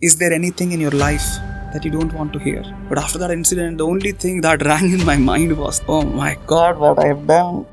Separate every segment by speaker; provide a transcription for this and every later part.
Speaker 1: Is there anything in your life that you don't want to hear? But after that incident, the only thing that rang in my mind was, oh my God, what I have done.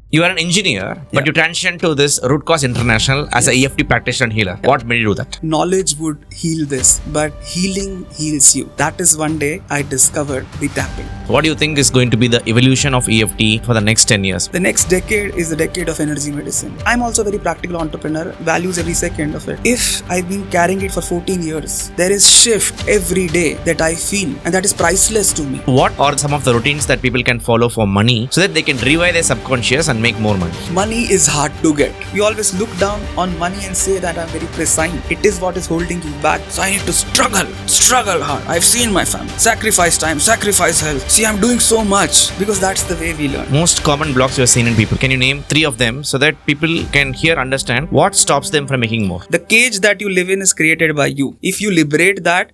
Speaker 2: You are an engineer, but you transitioned to this Root Cause International as an EFT practitioner and healer. What made you do that?
Speaker 1: Knowledge would heal this, but healing heals you. That is one day I discovered the tapping.
Speaker 2: What do you think is going to be the evolution of EFT for the next 10 years?
Speaker 1: The next decade is the decade of energy medicine. I'm also a very practical entrepreneur, values every second of it. If I've been carrying it for 14 years, there is shift every day that I feel, and that is priceless to me.
Speaker 2: What are some of the routines that people can follow for money so that they can rewire their subconscious and make more money?
Speaker 1: Money is hard to get. We always look down on money and say that I'm very precise. It is what is holding you back. So I need to struggle hard. I've seen my family sacrifice time, sacrifice health. See, I'm doing so much because that's the way we learn.
Speaker 2: Most common blocks you have seen in people. Can you name 3 of them so that people can understand what stops them from making more?
Speaker 1: The cage that you live in is created by you. If you liberate that.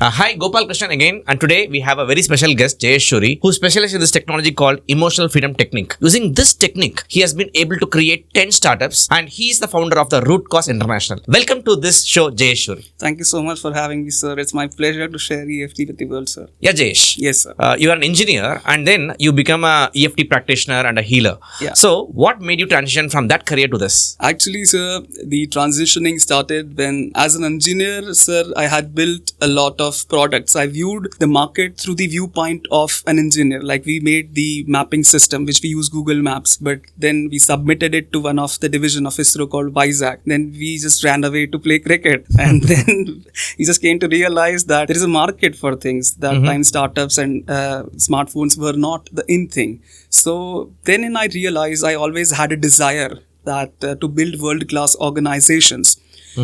Speaker 2: Hi, Gopal Krishnan again, and today we have a very special guest, Jayesh Shuri, who specializes in this technology called Emotional Freedom Technique. Using this technique, he has been able to create 10 startups, and he is the founder of the Root Cause International. Welcome to this show, Jayesh Shuri.
Speaker 1: Thank you so much for having me, sir. It's my pleasure to share EFT with the world, sir.
Speaker 2: Yeah, Jayesh.
Speaker 1: Yes, sir.
Speaker 2: You are an engineer, and then you become a EFT practitioner and a healer.
Speaker 1: Yeah.
Speaker 2: So, what made you transition from that career to this?
Speaker 1: Actually, sir, the transitioning started when, as an engineer, sir, I had built a lot of products. I viewed the market through the viewpoint of an engineer. Like, we made the mapping system, which we use Google Maps, but then we submitted it to one of the division of ISRO called Vizag. Then we just ran away to play cricket. And then we just came to realize that there is a market for things. That time startups and smartphones were not the in thing. So then I realized I always had a desire that to build world-class organizations.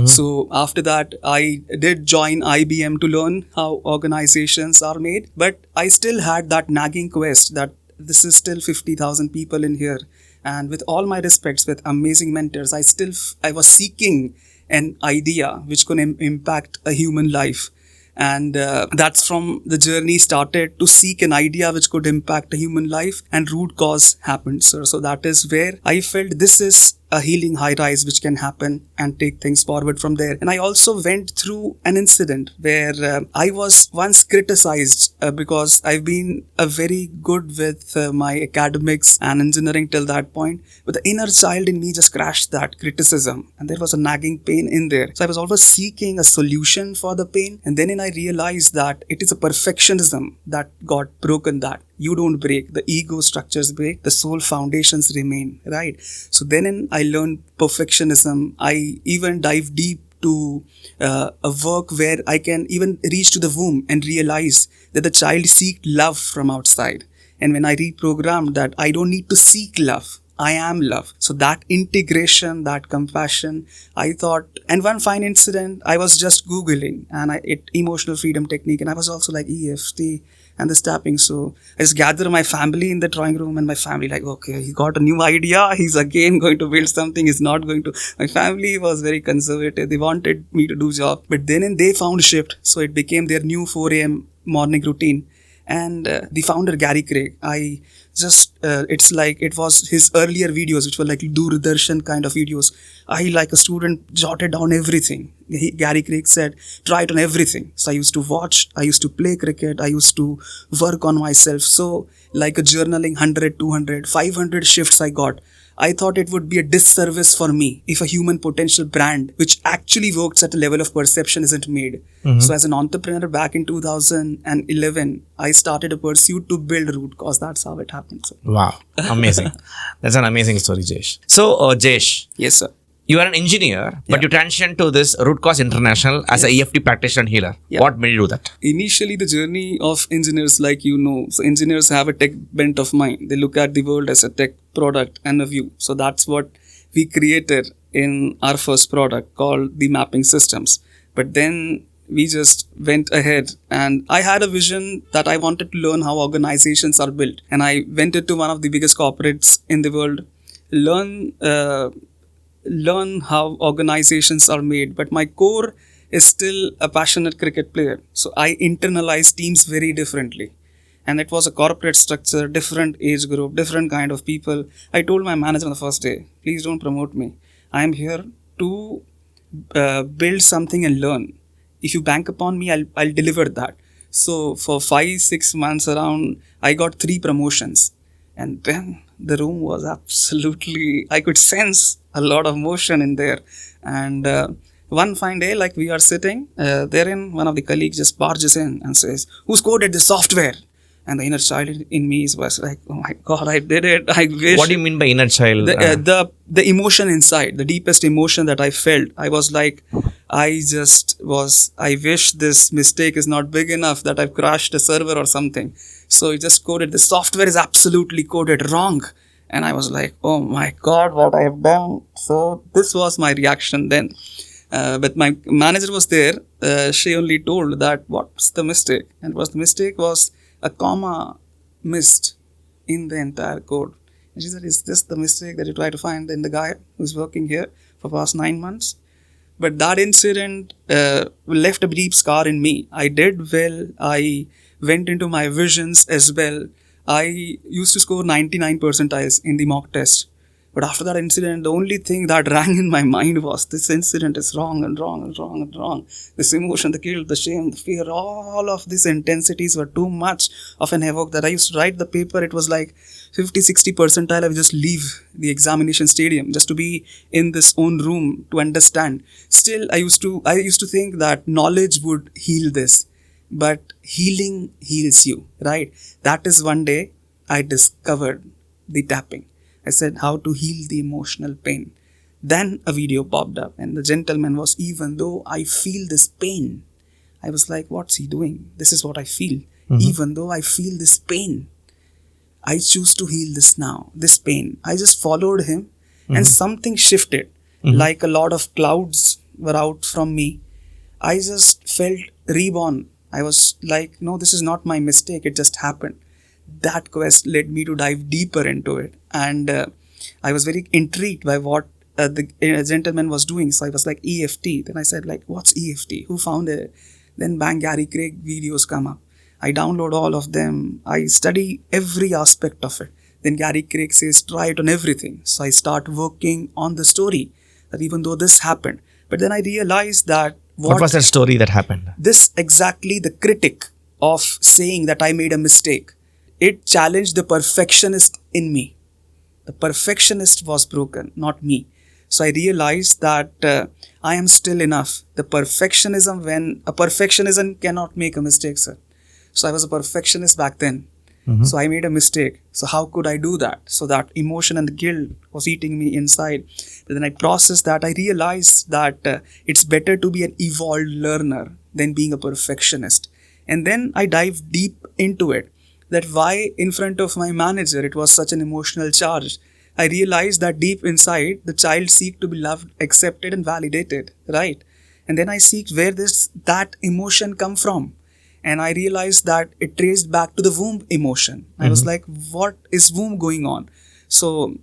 Speaker 1: So after that, I did join IBM to learn how organizations are made. But I still had that nagging quest that this is still 50,000 people in here. And with all my respects, with amazing mentors, I was seeking an idea which could impact a human life. And that's from the journey started to seek an idea which could impact a human life, and Root Cause happened, sir. So that is where I felt this is a healing high rise which can happen and take things forward from there. And I also went through an incident where I was once criticized because I've been very good with my academics and engineering till that point. But the inner child in me just crashed that criticism, and there was a nagging pain in there. So I was always seeking a solution for the pain. And then I realized that it is a perfectionism that got broken that. You don't break, the ego structures break, the soul foundations remain, right? So then I learned perfectionism. I even dive deep to a work where I can even reach to the womb and realize that the child seeks love from outside. And when I reprogrammed that, I don't need to seek love. I am love. So that integration, that compassion, I thought, and one fine incident, I was just Googling and Emotional Freedom Technique, and I was also like EFT and this tapping. So I just gathered my family in the drawing room, and my family like, okay, he got a new idea. He's again going to build something. He's not going to. My family was very conservative. They wanted me to do job. But then they found shift. So it became their new 4 a.m. morning routine. And the founder, Gary Craig, it's like it was his earlier videos, which were like Doordarshan kind of videos. I, like a student, jotted down everything. Gary Craig said, try it on everything. So I used to watch, I used to play cricket, I used to work on myself. So like a journaling, 100, 200, 500 shifts I got. I thought it would be a disservice for me if a human potential brand, which actually works at a level of perception, isn't made. So as an entrepreneur back in 2011, I started a pursuit to build Root Cause. That's how it happened. Sir.
Speaker 2: Wow, amazing. That's an amazing story, Jayesh. So, Jayesh.
Speaker 1: Yes, sir.
Speaker 2: You are an engineer, but you transitioned to this Root Cause International as an EFT practitioner and healer.
Speaker 1: Yeah.
Speaker 2: What made you do that?
Speaker 1: Initially, the journey of engineers, like so engineers have a tech bent of mind. They look at the world as a tech product and a view. So that's what we created in our first product called the mapping systems. But then we just went ahead, and I had a vision that I wanted to learn how organizations are built. And I went into one of the biggest corporates in the world, learn how organizations are made. But my core is still a passionate cricket player. So I internalize teams very differently. And it was a corporate structure, different age group, different kind of people. I told my manager on the first day, please don't promote me. I am here to build something and learn. If you bank upon me, I'll deliver that. So for 5-6 months around, I got 3 promotions. And then the room was absolutely, I could sense a lot of motion in there. And one fine day, like we are sitting, therein one of the colleagues just barges in and says, "Who's coded this software?" And the inner child in me was like, "Oh my God, I did it. I wish."
Speaker 2: What do you mean by inner child?
Speaker 1: The emotion inside, the deepest emotion that I felt, I was like, I wish this mistake is not big enough that I've crashed a server or something. So he just coded, the software is absolutely coded wrong. And I was like, oh my God, what I have done. So this was my reaction then. But my manager was there. She only told that what's the mistake. And the mistake was a comma missed in the entire code. And she said, is this the mistake that you try to find in the guy who's working here for past 9 months? But that incident left a deep scar in me. I did well. I went into my visions as well. I used to score 99 percentiles in the mock test. But after that incident, the only thing that rang in my mind was this incident is wrong and wrong and wrong and wrong. This emotion, the guilt, the shame, the fear, all of these intensities were too much of an havoc that I used to write the paper. It was like 50-60 percentile. I would just leave the examination stadium just to be in this own room to understand. Still, I used to think that knowledge would heal this. But healing heals you, right? That is one day I discovered the tapping. I said how to heal the emotional pain. Then a video popped up and the gentleman was, even though I feel this pain, I was like, what's he doing? This is what I feel. Even though I feel this pain, I choose to heal this now, this pain. I just followed him and something shifted. Like a lot of clouds were out from me. I just felt reborn. I was like, no, this is not my mistake. It just happened. That quest led me to dive deeper into it. And I was very intrigued by what the gentleman was doing. So I was like, EFT. Then I said, like, what's EFT? Who found it? Then bang, Gary Craig videos come up. I download all of them. I study every aspect of it. Then Gary Craig says, try it on everything. So I start working on the story that even though this happened. But then I realized that
Speaker 2: what was that story that happened?
Speaker 1: This exactly the critic of saying that I made a mistake. It challenged the perfectionist in me. The perfectionist was broken, not me. So I realized that I am still enough. The perfectionism, when a perfectionism cannot make a mistake, sir. So I was a perfectionist back then. So I made a mistake. So how could I do that? So that emotion and the guilt was eating me inside. But then I processed that. I realized that it's better to be an evolved learner than being a perfectionist. And then I dived deep into it. That why in front of my manager it was such an emotional charge. I realized that deep inside the child seek to be loved, accepted and validated, right? And then I seek where that emotion come from. And I realized that it traced back to the womb emotion. I was like, what is womb going on? So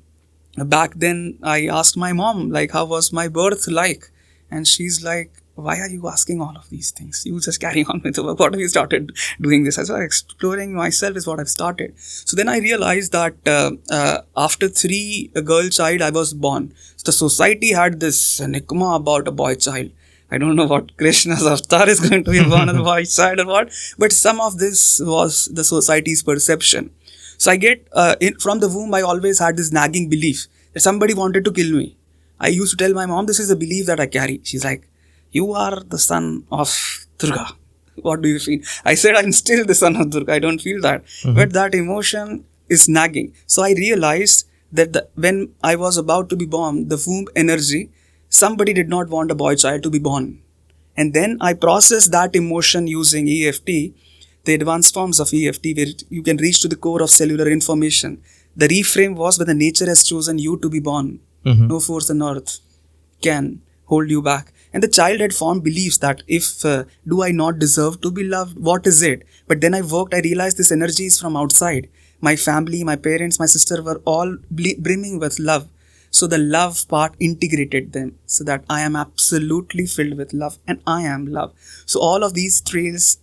Speaker 1: back then I asked my mom, like, how was my birth like? And she's like, why are you asking all of these things? You just carry on with the work. What have you started doing this? I started exploring myself is what I've started. So then I realized that after 3 girl child, I was born. So the society had this enigma about a boy child. I don't know what Krishna's avatar is going to be born as a boy child or what. But some of this was the society's perception. So I get, from the womb, I always had this nagging belief that somebody wanted to kill me. I used to tell my mom, this is a belief that I carry. She's like, you are the son of Durga. What do you feel? I said, I'm still the son of Durga. I don't feel that. But that emotion is nagging. So I realized that when I was about to be born, the womb energy, somebody did not want a boy child to be born. And then I processed that emotion using EFT, the advanced forms of EFT, where you can reach to the core of cellular information. The reframe was when the nature has chosen you to be born. No force on earth can hold you back. And the child had formed beliefs that if, do I not deserve to be loved? What is it? But then I realized this energy is from outside. My family, my parents, my sister were all brimming with love. So the love part integrated them so that I am absolutely filled with love and I am love. So all of these trails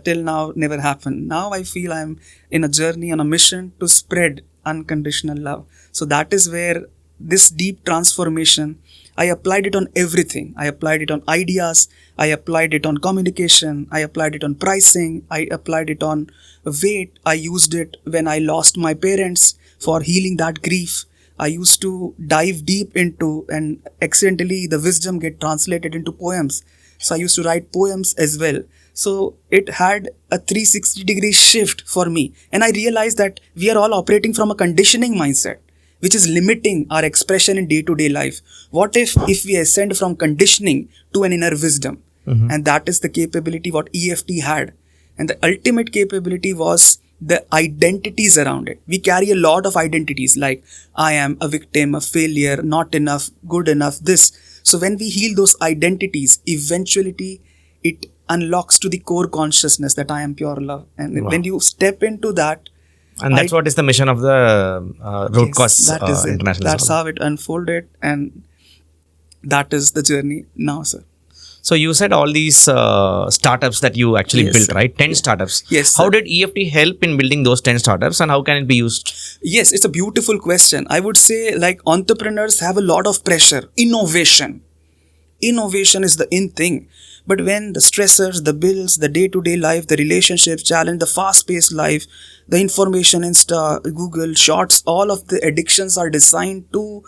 Speaker 1: till now never happened. Now I feel I'm in a journey, on a mission to spread unconditional love. So that is where this deep transformation, I applied it on everything. I applied it on ideas. I applied it on communication. I applied it on pricing. I applied it on weight. I used it when I lost my parents for healing that grief. I used to dive deep into, and accidentally the wisdom get translated into poems. So I used to write poems as well. So it had a 360-degree shift for me. And I realized that we are all operating from a conditioning mindset, which is limiting our expression in day-to-day life. What if we ascend from conditioning to an inner wisdom? And that is the capability what EFT had. And the ultimate capability was the identities around it. We carry a lot of identities like I am a victim, a failure, not enough, good enough, this. So when we heal those identities, eventually it unlocks to the core consciousness that I am pure love. And when you step into that,
Speaker 2: and that's what is the mission of the Root Cause
Speaker 1: that is
Speaker 2: International.
Speaker 1: That's how it unfolded, and that is the journey now, sir.
Speaker 2: So you said all these startups that you actually built,
Speaker 1: sir.
Speaker 2: right? 10 startups.
Speaker 1: Yes,
Speaker 2: How
Speaker 1: sir.
Speaker 2: did EFT help in building those 10 startups, and how can it be used?
Speaker 1: Yes, it's a beautiful question. I would say like entrepreneurs have a lot of pressure. Innovation is the in thing. But when the stressors, the bills, the day-to-day life, the relationships challenge, the fast-paced life, the information, Insta, Google, Shorts, all of the addictions are designed to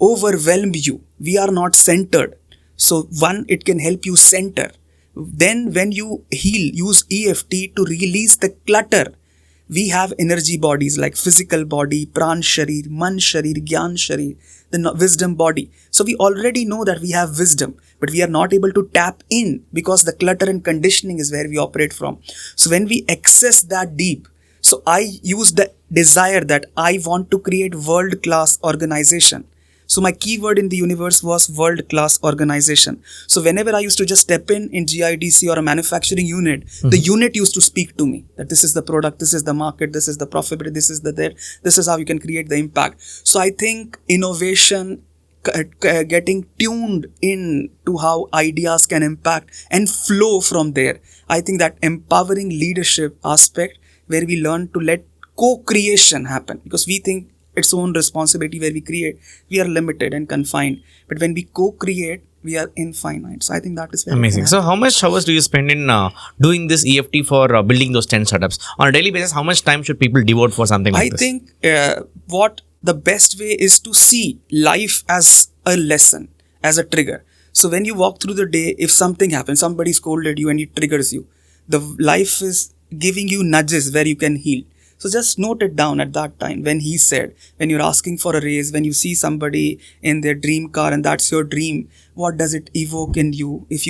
Speaker 1: overwhelm you. We are not centered. So one, it can help you center. Then when you heal, use EFT to release the clutter. We have energy bodies like physical body, pran sharir, man sharir, gyan sharir, the wisdom body. So we already know that we have wisdom, but we are not able to tap in because the clutter and conditioning is where we operate from. So when we access that deep, so I use the desire that I want to create world-class organization. So my keyword in the universe was world-class organization. So whenever I used to just step in GIDC or a manufacturing unit, the unit used to speak to me that this is the product, this is the market, this is the profitability, this is the there, this is how you can create the impact. So I think innovation, getting tuned in to how ideas can impact and flow from there. I think that empowering leadership aspect where we learn to let co-creation happen, because we think its own responsibility where we create, we are limited and confined. But when we co-create, we are infinite. So I think that is very
Speaker 2: Amazing. So how much hours do you spend in doing this EFT for building those 10 startups? On a daily basis, how much time should people devote for something like
Speaker 1: I
Speaker 2: this?
Speaker 1: think what the best way is to see life as a lesson, as a trigger. So when you walk through the day, if something happens, somebody scolded you and it triggers you, the life is giving you nudges where you can heal. So just note it down at that time when he said, when you're asking for a raise, when you see somebody in their dream car and that's your dream, what does it evoke in you? If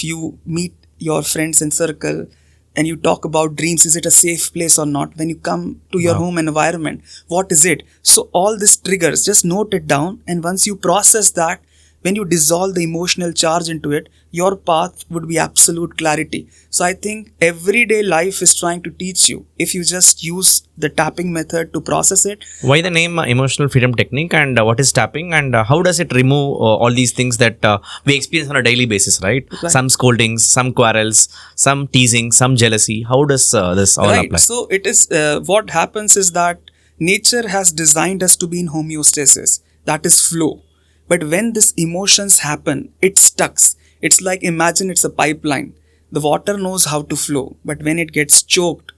Speaker 1: you meet your friends in circle and you talk about dreams, is it a safe place or not? When you come to your home environment, what is it? So all these triggers, just note it down. And once you process that, when you dissolve the emotional charge into it, your path would be absolute clarity. So I think everyday life is trying to teach you, if you just use the tapping method to process it.
Speaker 2: Why the name Emotional Freedom Technique, and what is tapping, and how does it remove all these things that we experience on a daily basis, right? Some scoldings, some quarrels, some teasing, some jealousy. How does this all apply?
Speaker 1: So it is, what happens is that nature has designed us to be in homeostasis, that is flow. But when these emotions happen, it stucks. It's like, imagine it's a pipeline. The water knows how to flow, but when it gets choked,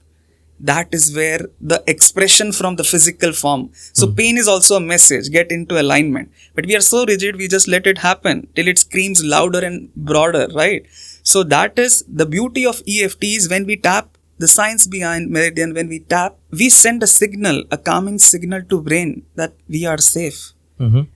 Speaker 1: that is where the expression from the physical form. So pain is also a message, get into alignment. But we are so rigid, we just let it happen till it screams louder and broader, right? So that is the beauty of EFTs. When we tap, the science behind Meridian, when we tap, we send a signal, a calming signal to brain that we are safe.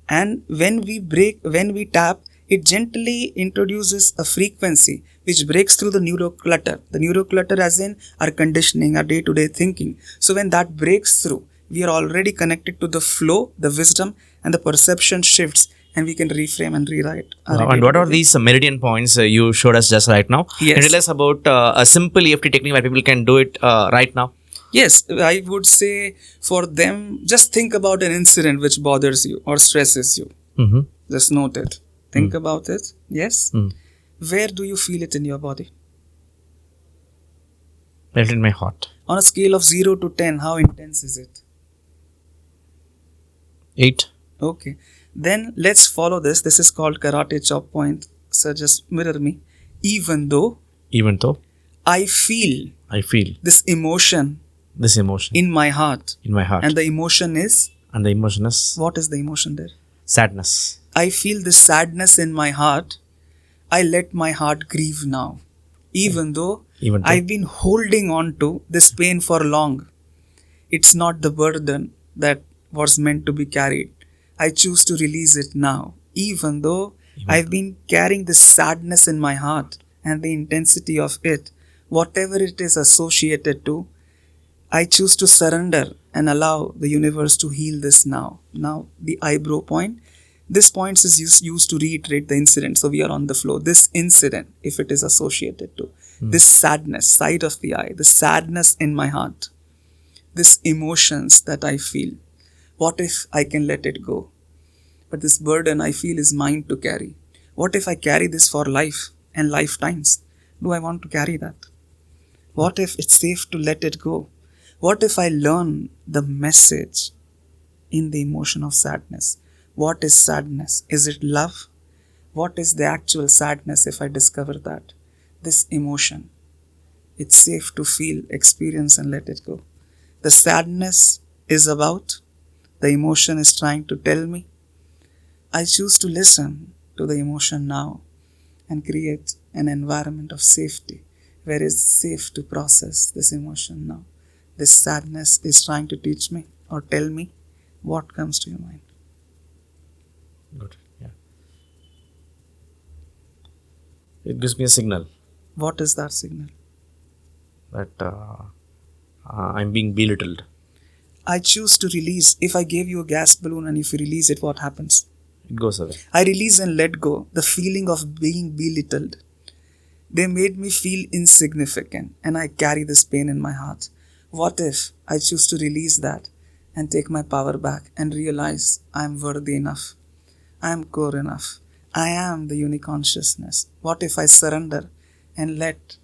Speaker 1: And when we tap, it gently introduces a frequency which breaks through the neuroclutter. The neuroclutter as in our conditioning, our day-to-day thinking. So when that breaks through, we are already connected to the flow, the wisdom, and the perception shifts, and we can reframe and rewrite.
Speaker 2: And what are these meridian points you showed us just right now?
Speaker 1: Yes.
Speaker 2: Can you tell us about a simple EFT technique where people can do it right now?
Speaker 1: Yes, I would say for them, just think about an incident which bothers you or stresses you. Just note it. Think about it. Yes. Where do you feel it in your body?
Speaker 2: Felt in my heart.
Speaker 1: On a scale of 0 to 10, how intense is it?
Speaker 2: 8.
Speaker 1: Okay. Then let's follow this. This is called karate chop point. So just mirror me. Even though
Speaker 2: Even though
Speaker 1: I feel
Speaker 2: I feel
Speaker 1: this emotion
Speaker 2: this emotion
Speaker 1: in my heart,
Speaker 2: in my heart,
Speaker 1: and the emotion is,
Speaker 2: and the emotion is
Speaker 1: what is the emotion there?
Speaker 2: sadness.
Speaker 1: I feel this sadness in my heart. I let my heart grieve now. Even though
Speaker 2: Even though
Speaker 1: I've been holding on to this pain for long. It's not the burden that was meant to be carried. I choose to release it now. Even though I've been carrying this sadness in my heart and the intensity of it, whatever it is associated to, I choose to surrender and allow the universe to heal this now. Now, the eyebrow point. This point is used to reiterate the incident. So we are on the flow. This incident, if it is associated to this sadness, side of the eye, the sadness in my heart, this emotions that I feel. What if I can let it go? But this burden I feel is mine to carry. What if I carry this for life and lifetimes? Do I want to carry that? What if it's safe to let it go? What if I learn the message in the emotion of sadness? What is sadness? Is it love? What is the actual sadness if I discover that? This emotion. It's safe to feel, experience, and let it go. The sadness is about, the emotion is trying to tell me. I choose to listen to the emotion now and create an environment of safety where it's safe to process this emotion now. This sadness is trying to teach me or tell me what comes to your mind.
Speaker 2: Good. Yeah. It gives me a signal
Speaker 1: What is that signal?
Speaker 2: that I'm being belittled.
Speaker 1: I choose to release. If I gave you a gas balloon and if you release it, what happens?
Speaker 2: It goes away.
Speaker 1: I release and let go the feeling of being belittled. They made me feel insignificant and I carry this pain in my heart. What if I choose to release that and take my power back and realize I am worthy enough? I am core enough. I am the unique consciousness. What if I surrender and let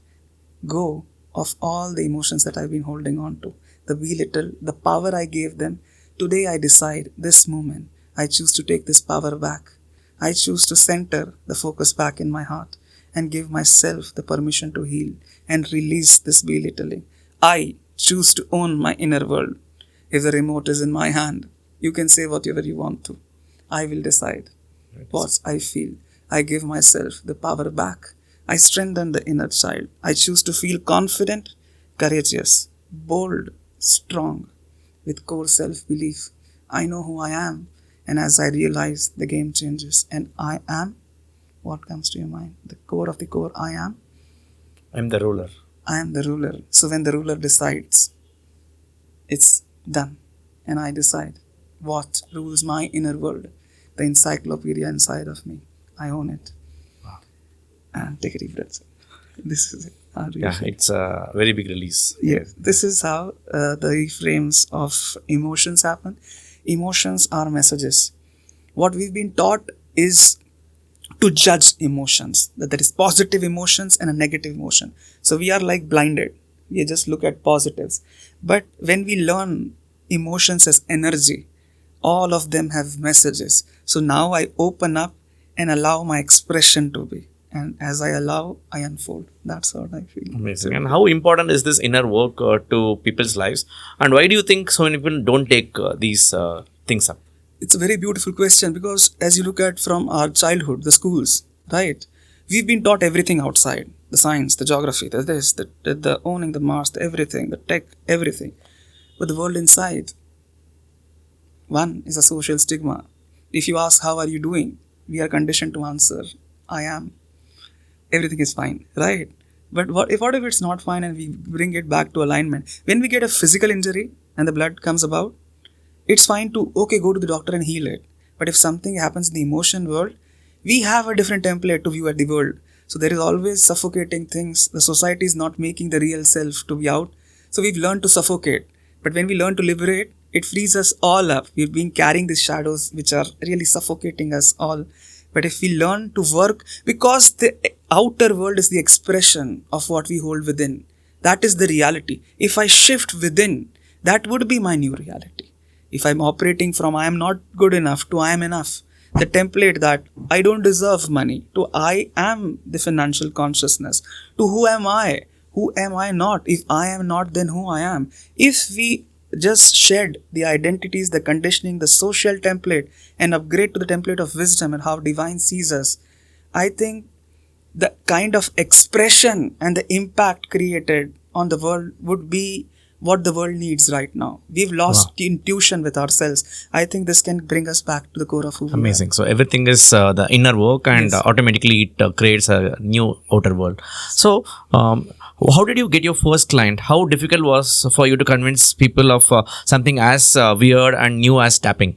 Speaker 1: go of all the emotions that I've been holding on to? The belittle, the power I gave them. Today I decide, this moment, I choose to take this power back. I choose to center the focus back in my heart and give myself the permission to heal and release this belittling. I choose to own my inner world. If the remote is in my hand, you can say whatever you want to. I will decide what I feel. I give myself the power back. I strengthen the inner child. I choose to feel confident, courageous, bold, strong, with core self-belief. I know who I am, and as I realize, the game changes. And I am, what comes to your mind? The core of the core, I am.
Speaker 2: I'm the ruler.
Speaker 1: I am the ruler. So when the ruler decides, it's done. And I decide what rules my inner world. The encyclopedia inside of me. I own it.
Speaker 2: Wow.
Speaker 1: And take a deep breath. This is it.
Speaker 2: Yeah, it's a very big release.
Speaker 1: Yes, this is how the reframes of emotions happen. Emotions are messages. What we've been taught is to judge emotions, that there is positive emotions and a negative emotion. So we are like blinded. We just look at positives. But when we learn emotions as energy, all of them have messages. So now I open up and allow my expression to be. And as I allow, I unfold. That's what I feel.
Speaker 2: Amazing. And how important is this inner work to people's lives? And why do you think so many people don't take these things up?
Speaker 1: It's a very beautiful question because as you look at from our childhood, the schools, right? We've been taught everything outside. The science, the geography, the this, the owning the Mars, the everything, the tech, everything. But the world inside, one is a social stigma. If you ask, how are you doing? We are conditioned to answer, I am. Everything is fine, right? But what if it's not fine and we bring it back to alignment? When we get a physical injury and the blood comes about, it's fine to, okay, go to the doctor and heal it. But if something happens in the emotion world, we have a different template to view at the world. So there is always suffocating things. The society is not making the real self to be out. So we've learned to suffocate. But when we learn to liberate, it frees us all up. We've been carrying these shadows which are really suffocating us all. But if we learn to work, because the outer world is the expression of what we hold within. That is the reality. If I shift within, that would be my new reality. If I'm operating from I am not good enough to I am enough, the template that I don't deserve money to I am the financial consciousness, to who am I? Who am I not? If I am not, then who I am? If we just shed the identities, the conditioning, the social template, and upgrade to the template of wisdom and how divine sees us, I think the kind of expression and the impact created on the world would be what the world needs right now. We've lost intuition with ourselves. I think this can bring us back to the core of who we are.
Speaker 2: Amazing. So everything is the inner work, and
Speaker 1: Yes.
Speaker 2: automatically it creates a new outer world. So how did you get your first client? How difficult was for you to convince people of something as weird and new as tapping?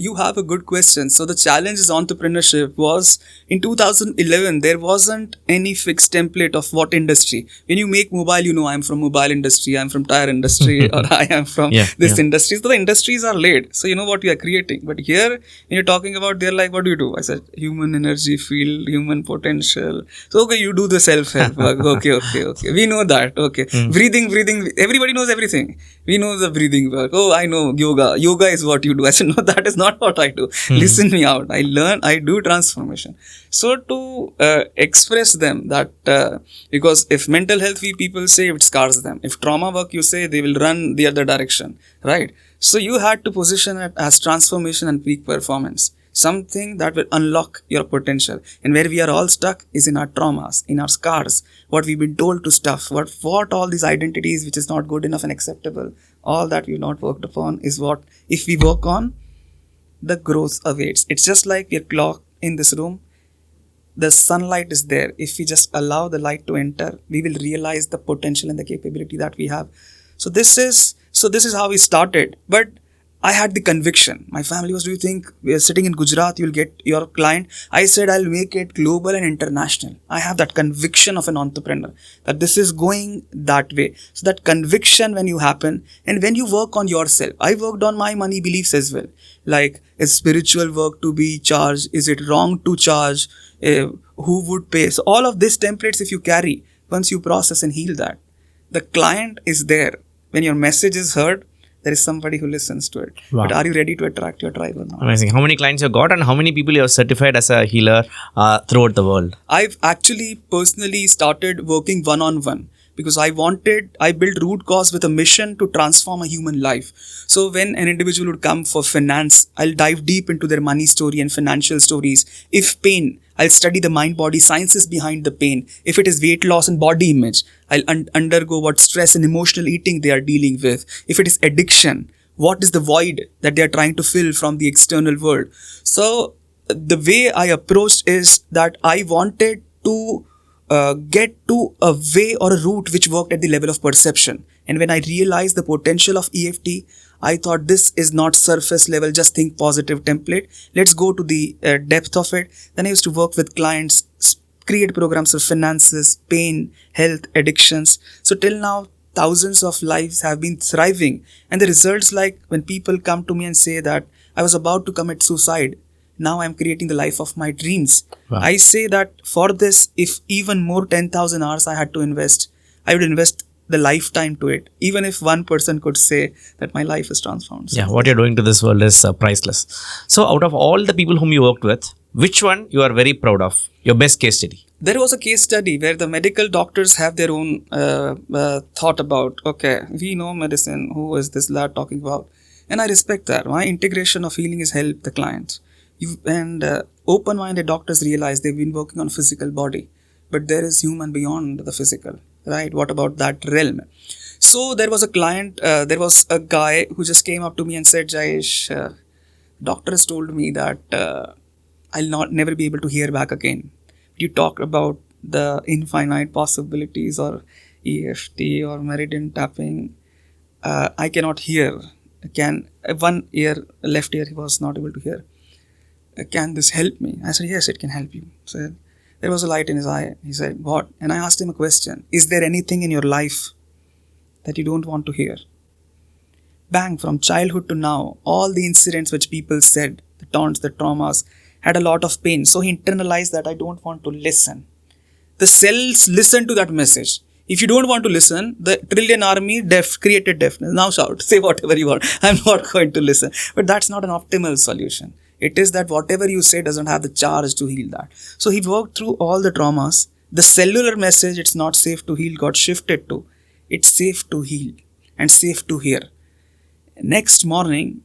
Speaker 1: You have a good question. So the challenge is entrepreneurship was in 2011, there wasn't any fixed template of what industry. When you make mobile, you know, I'm from mobile industry, I'm from tire industry, or I am from this industry. So the industries are laid. So you know what we are creating. But here, when you're talking about, they're like, what do you do? I said, human energy field, human potential. So okay, you do the self-help work. Okay. We know that. Okay. Breathing. Everybody knows everything. We know the breathing work. Oh, I know yoga. Yoga is what you do. I said, no, that is not what I do. Listen me out. I learn, I do transformation. So to express them that, because if mental health people say it scars them. If trauma work you say, they will run the other direction, right? So you had to position it as transformation and peak performance. Something that will unlock your potential. And where we are all stuck is in our traumas, in our scars, what we've been told to stuff, what all these identities which is not good enough and acceptable, all that we've not worked upon is what, if we work on, the growth awaits. It's just like your clock in this room. The sunlight is there. If we just allow the light to enter, we will realize the potential and the capability that we have. So this is how we started. But I had the conviction. My family was, do you think we are sitting in Gujarat, you'll get your client? I said, I'll make it global and international. I have that conviction of an entrepreneur that this is going that way. So that conviction when you happen and when you work on yourself, I worked on my money beliefs as well. Like, is spiritual work to be charged? Is it wrong to charge? Who would pay? So all of these templates, if you carry, once you process and heal that, the client is there. When your message is heard, there is somebody who listens to it.
Speaker 2: Wow.
Speaker 1: But are you ready to attract your tribe or not?
Speaker 2: Amazing. How many clients you got, and how many people you have certified as a healer throughout the world?
Speaker 1: I've actually personally started working one-on-one because I built Root Cause with a mission to transform a human life. So when an individual would come for finance, I'll dive deep into their money story and financial stories. If pain, I'll study the mind-body sciences behind the pain. If it is weight loss and body image, I'll undergo what stress and emotional eating they are dealing with. If it is addiction, what is the void that they are trying to fill from the external world? So the way I approached is that I wanted to get to a way or a route which worked at the level of perception. And when I realized the potential of EFT, I thought this is not surface level, just think positive template. Let's go to the depth of it. Then I used to work with clients, create programs of finances, pain, health, addictions. So till now, thousands of lives have been thriving. And the results, like when people come to me and say that I was about to commit suicide, now I'm creating the life of my dreams.
Speaker 2: Wow.
Speaker 1: I say that for this, if even more 10,000 hours I had to invest, I would invest the lifetime to it. Even if one person could say that my life is transformed.
Speaker 2: Yeah, what you're doing to this world is priceless. So out of all the people whom you worked with, which one you are very proud of? Your best case study?
Speaker 1: There was a case study where the medical doctors have their own thought about, okay, we know medicine, who is this lad talking about? And I respect that. My integration of healing is help the clients. Open-minded doctors realize they've been working on physical body, but there is human beyond the physical, right? What about that realm? So there was a client, there was a guy who just came up to me and said, Jayesh, doctors told me that I'll never be able to hear back again. You talk about the infinite possibilities or EFT or meridian tapping. I cannot hear. One ear, left ear, he was not able to hear. Can this help me? I said, yes, it can help you. So there was a light in his eye. He said, what? And I asked him a question. Is there anything in your life that you don't want to hear? Bang, from childhood to now, all the incidents which people said, the taunts, the traumas, had a lot of pain. So he internalized that I don't want to listen. The cells listen to that message. If you don't want to listen, the trillion army created deafness. Now shout, say whatever you want. I'm not going to listen. But that's not an optimal solution. It is that whatever you say doesn't have the charge to heal that. So he worked through all the traumas. The cellular message, it's not safe to heal, got shifted to, it's safe to heal and safe to hear. Next morning,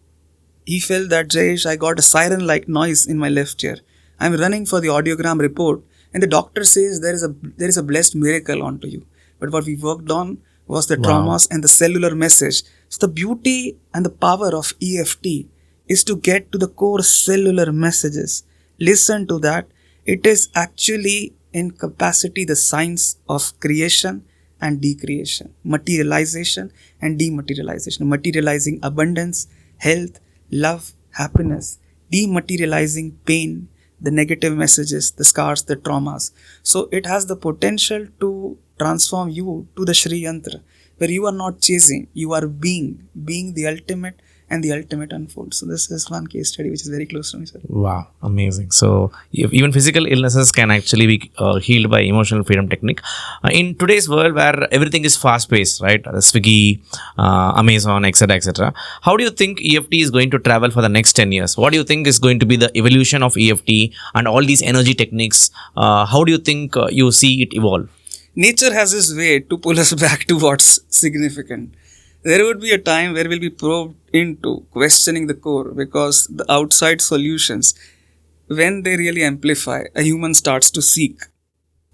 Speaker 1: he felt that, Jayesh, I got a siren-like noise in my left ear. I'm running for the audiogram report, and the doctor says there is a blessed miracle onto you. But what we worked on was the traumas and the cellular message. So the beauty and the power of EFT is to get to the core cellular messages. Listen to that. It is actually in capacity the science of creation and decreation, materialization and dematerialization, materializing abundance, health, love, happiness, dematerializing pain, the negative messages, the scars, the traumas. So it has the potential to transform you to the Shri Yantra, where you are not chasing, you are being the ultimate, and the ultimate unfolds. So this is one case study which is very close to me, sir.
Speaker 2: Wow, amazing. So even physical illnesses can actually be healed by emotional freedom technique. In today's world where everything is fast paced, right? Swiggy, Amazon, etc., etc. How do you think EFT is going to travel for the next 10 years? What do you think is going to be the evolution of EFT and all these energy techniques? How do you think you see it evolve?
Speaker 1: Nature has this way to pull us back to what's significant. There would be a time where we'll be probed into questioning the core, because the outside solutions, when they really amplify, a human starts to seek.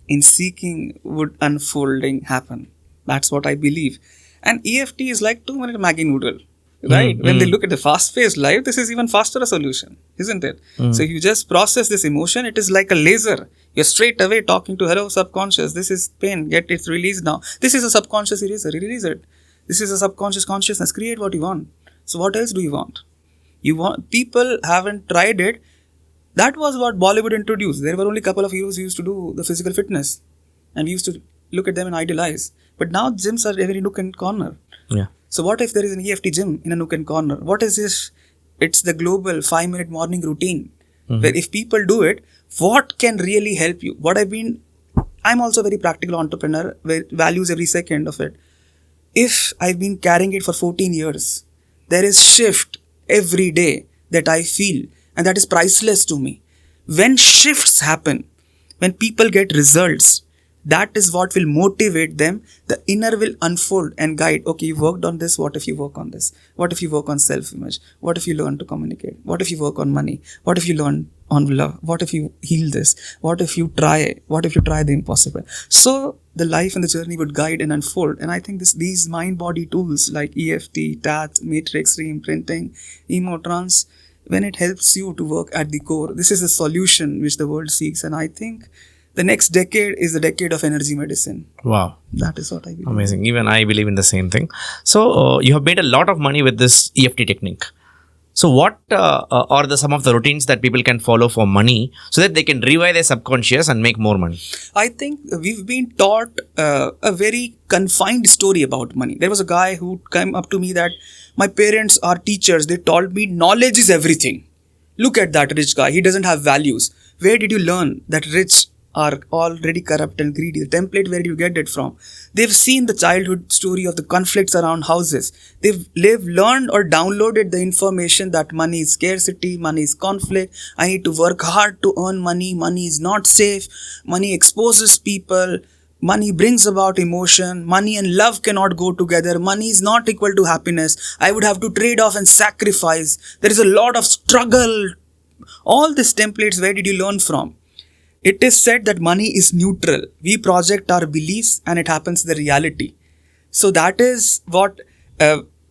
Speaker 1: In seeking would unfolding happen. That's what I believe. And EFT is like 2-minute Maggi noodle, right? When they look at the fast-paced life, this is even faster a solution, isn't it? So if you just process this emotion, it is like a laser. You're straight away talking to, hello, subconscious, this is pain, get it released now. This is a subconscious eraser, release it. This is a subconscious consciousness. Create what you want. So what else do you want? People haven't tried it. That was what Bollywood introduced. There were only a couple of heroes who used to do the physical fitness, and we used to look at them and idolize. But now gyms are every nook and corner.
Speaker 2: Yeah.
Speaker 1: So what if there is an EFT gym in a nook and corner? What is this? It's the global 5-minute morning routine. Where if people do it, what can really help you? I'm also a very practical entrepreneur, where values every second of it. If I've been carrying it for 14 years, there is shift every day that I feel, and that is priceless to me. When shifts happen, when people get results, that is what will motivate them. The inner will unfold and guide. Okay, you worked on this. What if you work on this? What if you work on self-image? What if you learn to communicate? What if you work on money? What if you learn on love? What if you heal this? What if you try the impossible? So the life and the journey would guide and unfold. And I think these mind-body tools like EFT, TAT, Matrix, Reimprinting, Emotrance, when it helps you to work at the core, this is a solution which the world seeks. And I think the next decade is the decade of energy medicine.
Speaker 2: Wow.
Speaker 1: That is what I believe.
Speaker 2: Amazing. Even I believe in the same thing. So you have made a lot of money with this EFT technique. So what are some of the routines that people can follow for money so that they can revive their subconscious and make more money?
Speaker 1: I think we've been taught a very confined story about money. There was a guy who came up to me that my parents are teachers. They told me knowledge is everything. Look at that rich guy. He doesn't have values. Where did you learn that rich are already corrupt and greedy? The template, where do you get it from? They've seen the childhood story of the conflicts around houses. They've learned or downloaded the information that money is scarcity, money is conflict. I need to work hard to earn money. Money is not safe. Money exposes people. Money brings about emotion. Money and love cannot go together. Money is not equal to happiness. I would have to trade off and sacrifice. There is a lot of struggle. All these templates, where did you learn from? It is said that money is neutral. We project our beliefs and it happens the reality. So that is what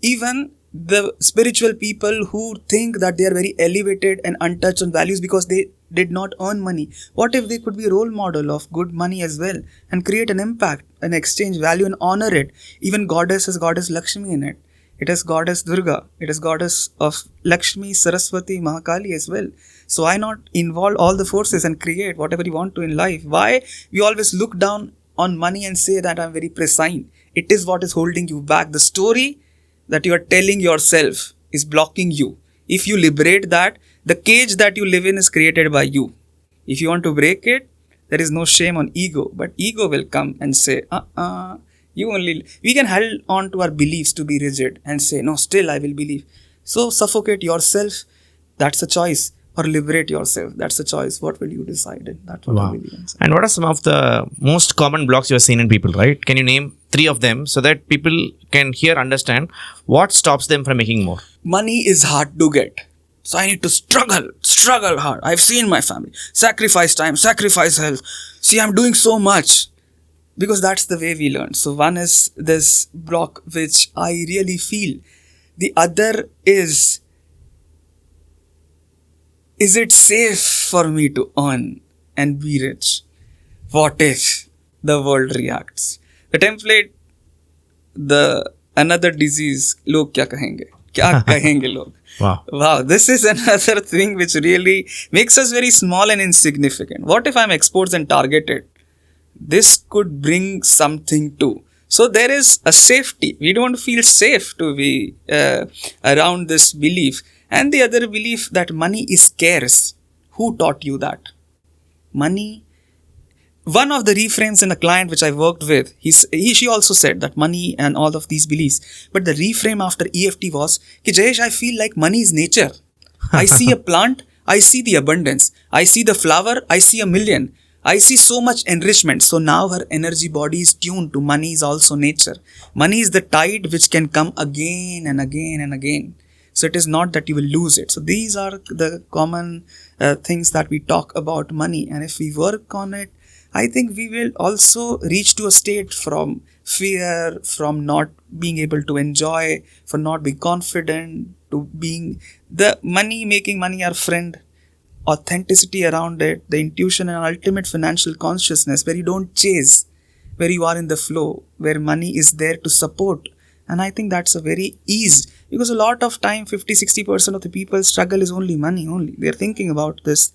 Speaker 1: even the spiritual people who think that they are very elevated and untouched on values because they did not earn money. What if they could be a role model of good money as well and create an impact and exchange value and honor it? Even goddess has goddess Lakshmi in it. It has goddess Durga. It is goddess of Lakshmi, Saraswati, Mahakali as well. So why not involve all the forces and create whatever you want to in life? Why we always look down on money and say that I'm very prescient? It is what is holding you back. The story that you are telling yourself is blocking you. If you liberate that, the cage that you live in is created by you. If you want to break it, there is no shame on ego. But ego will come and say, We can hold on to our beliefs to be rigid and say, no, still I will believe. So suffocate yourself, that's a choice. Or liberate yourself, that's a choice. What will you decide in? That's what I believe in.
Speaker 2: And what are some of the most common blocks you have seen in people, right? Can you name 3 of them so that people can here understand what stops them from making more?
Speaker 1: Money is hard to get. So I need to struggle hard. I've seen my family. Sacrifice time, sacrifice health. See, I'm doing so much. Because that's the way we learn. So one is this block which I really feel. The other is it safe for me to earn and be rich? What if the world reacts? The template, the another disease, log kya kahenge? Kya kahenge log? Wow, this is another thing which really makes us very small and insignificant. What if I'm exposed and targeted? This could bring something too. So there is a safety. We don't feel safe to be around this belief. And the other belief that money is scarce. Who taught you that? Money. One of the reframes in a client which I worked with, she also said that money and all of these beliefs. But the reframe after EFT was, Ki Jayesh, I feel like money is nature. I see a plant, I see the abundance. I see the flower, I see a million. I see so much enrichment. So now her energy body is tuned to money is also nature. Money is the tide which can come again and again and again. So it is not that you will lose it. So these are the common things that we talk about money. And if we work on it, I think we will also reach to a state from fear, from not being able to enjoy, from not being confident, to being the money, making money our friend, authenticity around it, the intuition and ultimate financial consciousness where you don't chase, where you are in the flow, where money is there to support. And I think that's a very ease. Because a lot of time, 50-60% of the people struggle is only money only. They're thinking about this,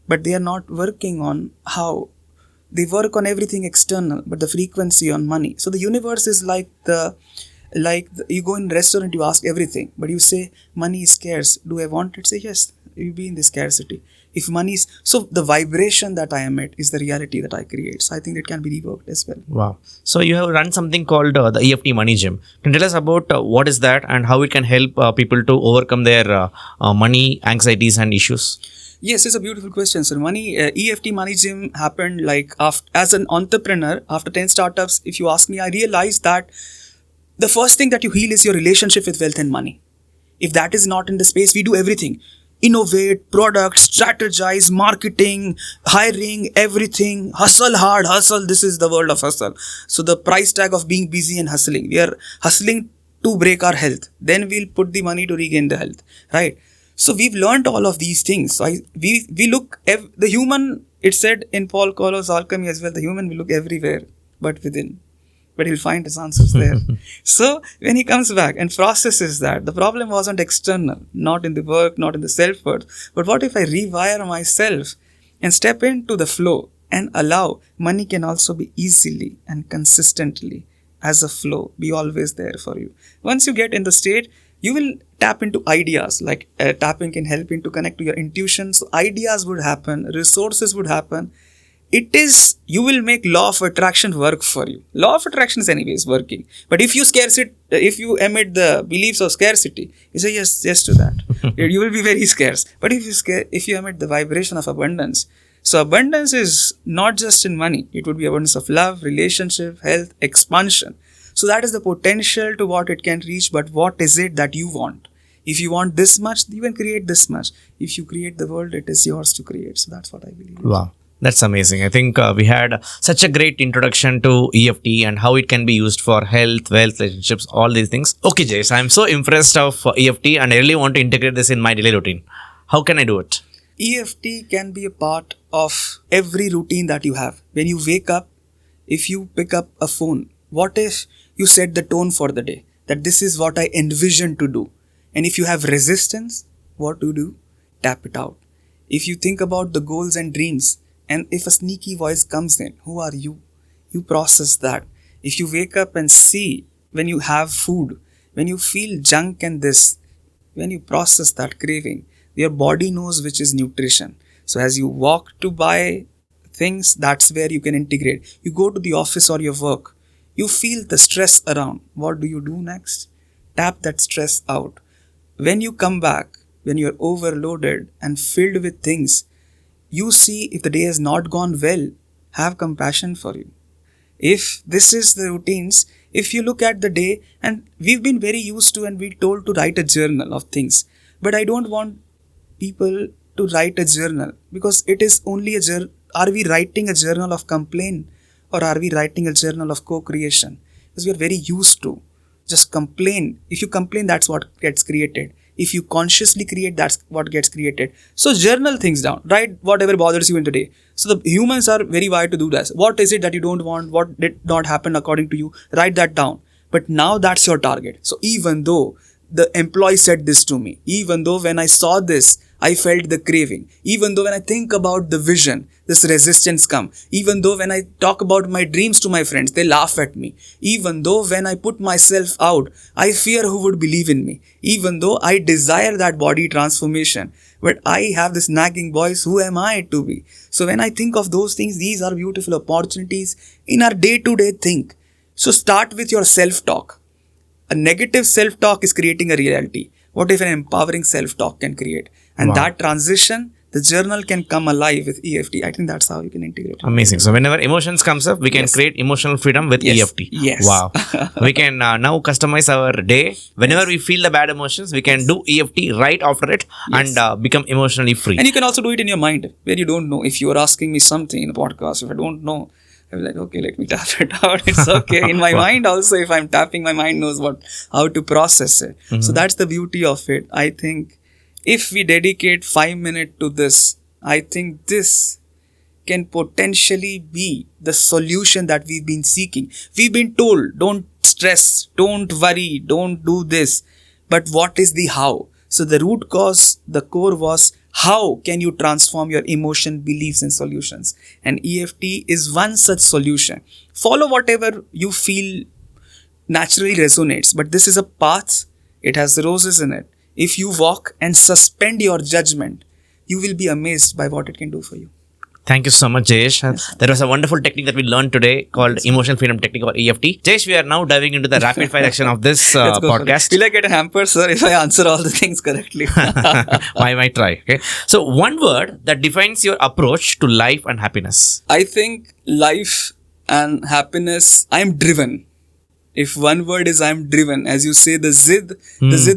Speaker 1: but they are not working on how. They work on everything external, but the frequency on money. So the universe is like you go in restaurant, you ask everything, but you say, money is scarce. Do I want it? Say yes, you be in the scarcity. If money is, so the vibration that I emit is the reality that I create. So I think it can be reworked as well.
Speaker 2: Wow. So you have run something called the EFT Money Gym. Can you tell us about what is that and how it can help people to overcome their money anxieties and issues?
Speaker 1: Yes, it's a beautiful question, sir. EFT Money Gym happened as an entrepreneur, after 10 startups, if you ask me, I realized that the first thing that you heal is your relationship with wealth and money. If that is not in the space, we do everything. Innovate, products, strategize, marketing, hiring, everything, hustle hard, hustle. This is the world of hustle. So the price tag of being busy and hustling. We are hustling to break our health. Then we'll put the money to regain the health, right? So we've learned all of these things. So we look, the human, it said in Paul Coelho's Alchemy as well, the human will look everywhere but within. But he'll find his answers there. So when he comes back and processes that, the problem wasn't external, not in the work, not in the self-worth. But what if I rewire myself and step into the flow and allow money can also be easily and consistently as a flow, be always there for you. Once you get in the state, you will tap into ideas, like tapping can help you to connect to your intuition. So ideas would happen, resources would happen. You will make law of attraction work for you. Law of attraction is anyways working. But if you emit the beliefs of scarcity, you say yes to that. You will be very scarce. But if you emit the vibration of abundance, so abundance is not just in money. It would be abundance of love, relationship, health, expansion. So that is the potential to what it can reach, but what is it that you want? If you want this much, you can create this much. If you create the world, it is yours to create. So that's what I believe.
Speaker 2: Wow. That's amazing. I think we had such a great introduction to EFT and how it can be used for health, wealth, relationships, all these things. Okay, Jayesh, I'm so impressed of EFT and I really want to integrate this in my daily routine. How can I do it?
Speaker 1: EFT can be a part of every routine that you have. When you wake up, if you pick up a phone, what if you set the tone for the day? That this is what I envision to do. And if you have resistance, what do? Tap it out. If you think about the goals and dreams, and if a sneaky voice comes in, who are you? You process that. If you wake up and see when you have food, when you feel junk and this, when you process that craving, your body knows which is nutrition. So as you walk to buy things, that's where you can integrate. You go to the office or your work, you feel the stress around. What do you do next? Tap that stress out. When you come back, when you're overloaded and filled with things, you see if the day has not gone well, have compassion for you. If this is the routines, if you look at the day, and we've been very used to and we're told to write a journal of things, but I don't want people to write a journal because it is only a journal. Are we writing a journal of complaint or are we writing a journal of co-creation? Because we are very used to just complain. If you complain, that's what gets created. If you consciously create, that's what gets created. So journal things down, write whatever bothers you in the day. So the humans are very wired to do this. What is it that you don't want? What did not happen according to you? Write that down. But now that's your target. So even though the employee said this to me, even though when I saw this, I felt the craving. Even though when I think about the vision, this resistance come. Even though when I talk about my dreams to my friends, they laugh at me. Even though when I put myself out, I fear who would believe in me. Even though I desire that body transformation, but I have this nagging voice, who am I to be? So when I think of those things, these are beautiful opportunities in our day-to-day think. So start with your self-talk. A negative self-talk is creating a reality. What if an empowering self-talk can create? And that transition, the journal can come alive with EFT. I think that's how you can integrate it.
Speaker 2: Amazing. So whenever emotions comes up, we can create emotional freedom with EFT.
Speaker 1: Yes.
Speaker 2: Wow. We can now customize our day. Whenever we feel the bad emotions, we can do EFT right after it and become emotionally free.
Speaker 1: And you can also do it in your mind where you don't know. If you are asking me something in the podcast, if I don't know, I'm like, okay, let me tap it out. It's okay. In my mind also, if I'm tapping, my mind knows how to process it. So that's the beauty of it. I think if we dedicate 5 minutes to this, I think this can potentially be the solution that we've been seeking. We've been told, don't stress, don't worry, don't do this. But what is the how? So the root cause, the core was, how can you transform your emotion, beliefs and solutions? And EFT is one such solution. Follow whatever you feel naturally resonates. But this is a path. It has roses in it. If you walk and suspend your judgment, you will be amazed by what it can do for you.
Speaker 2: Thank you so much, Jayesh. That was a wonderful technique that we learned today called Emotional Freedom Technique or EFT. Jayesh, we are now diving into the rapid fire section of this podcast.
Speaker 1: Will I get a hamper, sir, if I answer all the things correctly?
Speaker 2: I might try. Okay. So, one word that defines your approach to life and happiness.
Speaker 1: I think life and happiness, I am driven. If one word is I am driven, as you say, the zid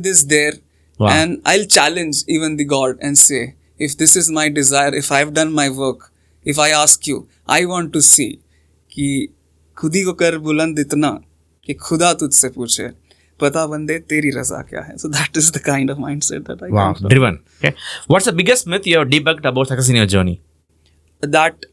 Speaker 1: is there.
Speaker 2: Wow.
Speaker 1: And I'll challenge even the God and say, if this is my desire, if I've done my work, if I ask you, I want to see कि खुदी को कर बुलंद इतना कि खुदा तुझसे पूछे पता बंदे तेरी रजा क्या है. So that is the kind of mindset that I come from.
Speaker 2: Driven. Okay. What's the biggest myth you have debunked about success in your journey?
Speaker 1: That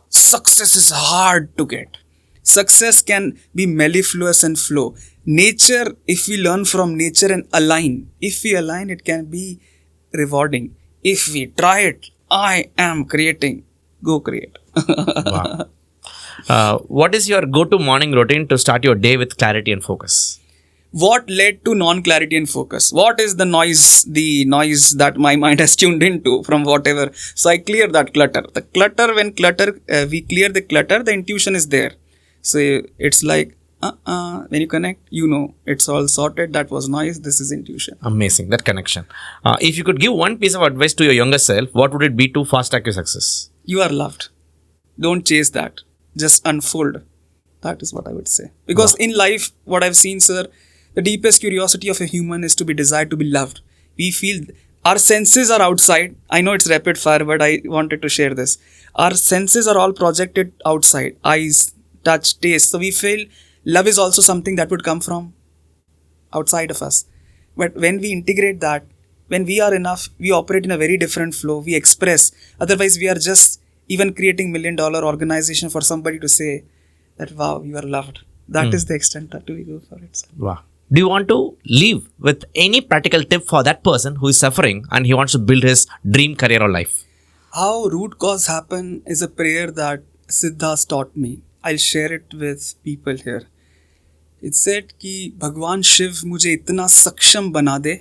Speaker 1: success is hard to get. Success can be mellifluous and flow. Nature, if we learn from nature and align, if we align, it can be rewarding. If we try it, I am creating. Go create.
Speaker 2: Wow. What is your go-to morning routine to start your day with clarity and focus?
Speaker 1: What led to non-clarity and focus? What is the noise that my mind has tuned into from whatever? So I clear that clutter. The clutter, when we clear the clutter, the intuition is there. So it's like, when you connect, it's all sorted. That was noise. This is intuition.
Speaker 2: Amazing. That connection. If you could give one piece of advice to your younger self, what would it be to fast track your success?
Speaker 1: You are loved. Don't chase that. Just unfold. That is what I would say. Because in life, what I've seen, sir, the deepest curiosity of a human is to be desired to be loved. We feel our senses are outside. I know it's rapid fire, but I wanted to share this. Our senses are all projected outside. Eyes, touch, taste. So we feel love is also something that would come from outside of us. But when we integrate that, when we are enough, we operate in a very different flow. We express. Otherwise, we are just even creating $1 million organization for somebody to say that, wow, you are loved. That is the extent that we go for it.
Speaker 2: Wow. Do you want to leave with any practical tip for that person who is suffering and he wants to build his dream career or life?
Speaker 1: How root cause happen is a prayer that Siddhas taught me. I'll share it with people here. It said कि भगवान शिव मुझे इतना सक्षम बना दे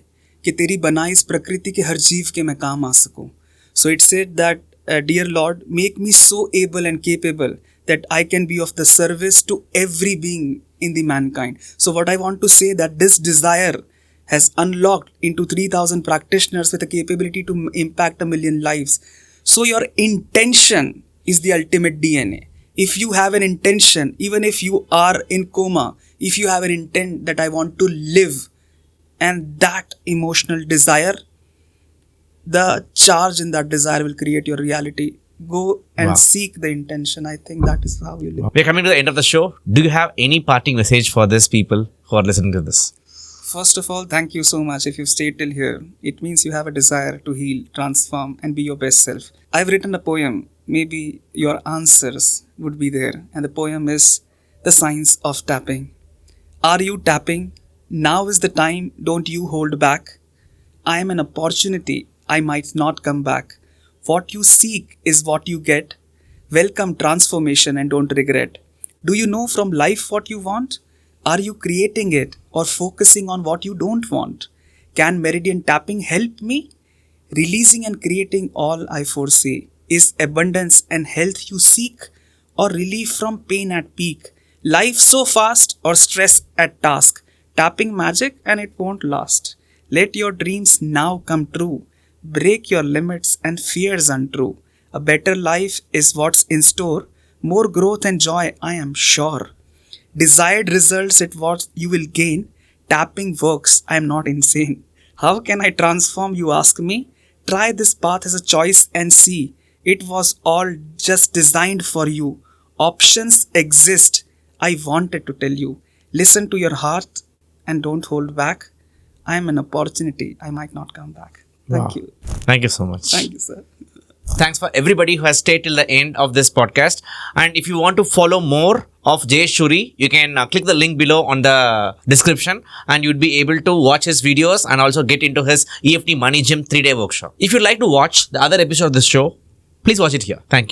Speaker 1: कि तेरी बनाई इस प्रकृति के हर जीव के मैं काम आ सकूं. So it said that, dear Lord, make me so able and capable that I can be of the service to every being in the mankind. So what I want to say that this desire has unlocked into 3000 practitioners with a capability to impact 1,000,000 lives. So your intention is the ultimate DNA. If you have an intention, even if you are in coma, if you have an intent that I want to live, and that emotional desire, the charge in that desire will create your reality. Go and
Speaker 2: Wow.
Speaker 1: seek the intention. I think that is how you live.
Speaker 2: We're coming to the end of the show. Do you have any parting message for these people who are listening to this?
Speaker 1: First of all, thank you so much. If you've stayed till here, it means you have a desire to heal, transform, and be your best self. I've written a poem. Maybe your answers would be there. And the poem is The Science of Tapping. Are you tapping? Now is the time. Don't you hold back. I am an opportunity. I might not come back. What you seek is what you get. Welcome transformation and don't regret. Do you know from life what you want? Are you creating it or focusing on what you don't want? Can meridian tapping help me? Releasing and creating all I foresee. Is abundance and health you seek or relief from pain at peak? Life so fast or stress at task? Tapping magic and it won't last. Let your dreams now come true. Break your limits and fears untrue. A better life is what's in store. More growth and joy, I am sure. Desired results is what you will gain. Tapping works, I am not insane. How can I transform, you ask me? Try this path as a choice and see. It was all just designed for you. Options exist. I wanted to tell you. Listen to your heart and don't hold back. I am an opportunity. I might not come back. Thank you.
Speaker 2: Thank you so much.
Speaker 1: Thank you, sir.
Speaker 2: Thanks for everybody who has stayed till the end of this podcast. And if you want to follow more of Jayesh Shuri, you can click the link below on the description and you'd be able to watch his videos and also get into his EFT Money Gym 3-day workshop. If you'd like to watch the other episode of this show, please watch it here. Thank you.